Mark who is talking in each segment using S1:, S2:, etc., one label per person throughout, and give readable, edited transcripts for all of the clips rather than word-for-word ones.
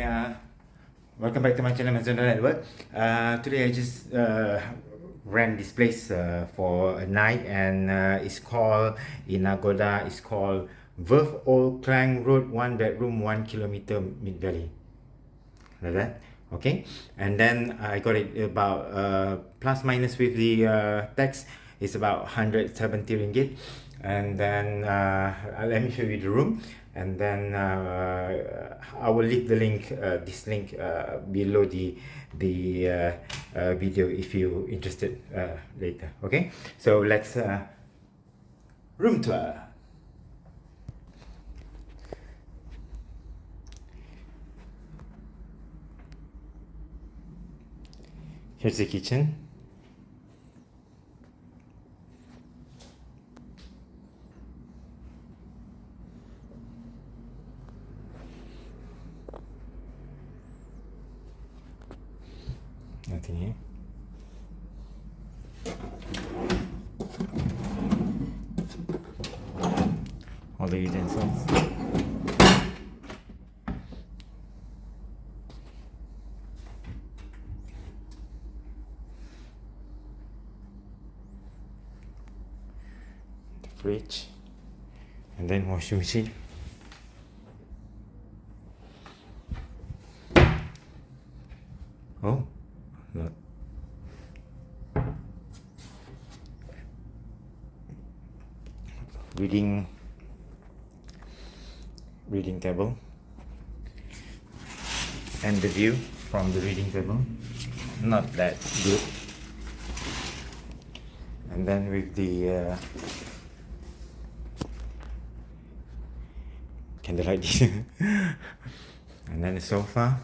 S1: Welcome back to my channel, Maison Network. Today I just ran this place for a night, and it's called, in Nagoda, it's called Verve Old Klang Road, 1 bedroom, 1 kilometer, Mid Valley. Like that, okay? And then I got it about plus minus with the tax, it's about 170 ringgit. And then let me show you the room, and then I will leave the link, this link below the video if you're interested later. Okay, so let's room tour. Here's the kitchen. Nothing here. All the utensils. The fridge. And then washing machine. Oh. Not. Reading table, and the view from the reading table, not that good. And then with the candlelight and then the sofa.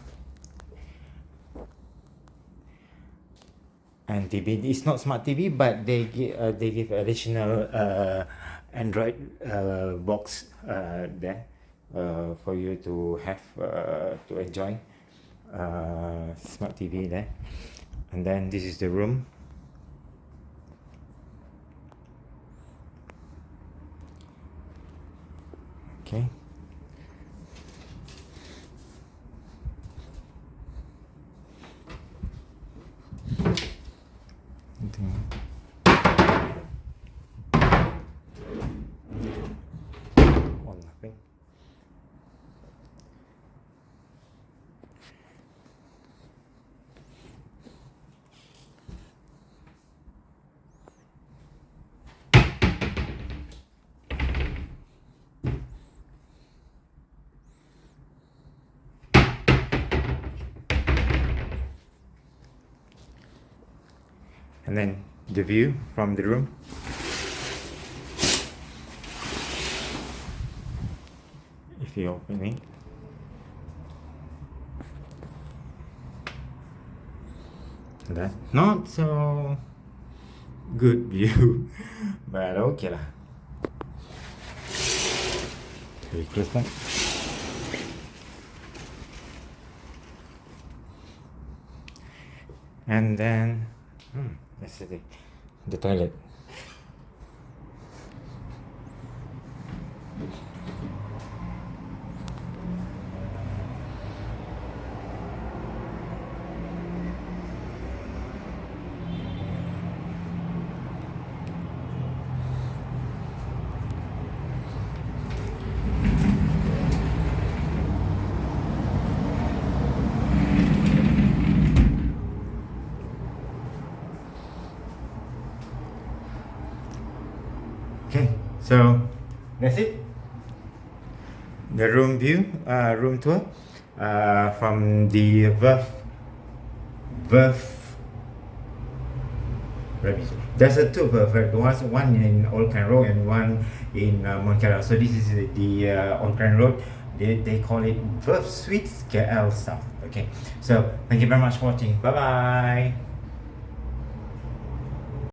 S1: And TV, it's not smart TV, but they give additional Android box there for you to have to enjoy smart TV there. And then this is the room. Okay. Oh, nothing. And then the view from the room. If you open it, that not so good view, but okay lah. We close that. And then let's see the toilet. Okay, so that's it. The room view, room tour from the Verve. There's a two Verve. There was one in Old Klang Road and one in Mont KL. So this is the Old Klang Road. They call it Verve Suites KL South. Okay, so thank you very much for watching. Bye bye.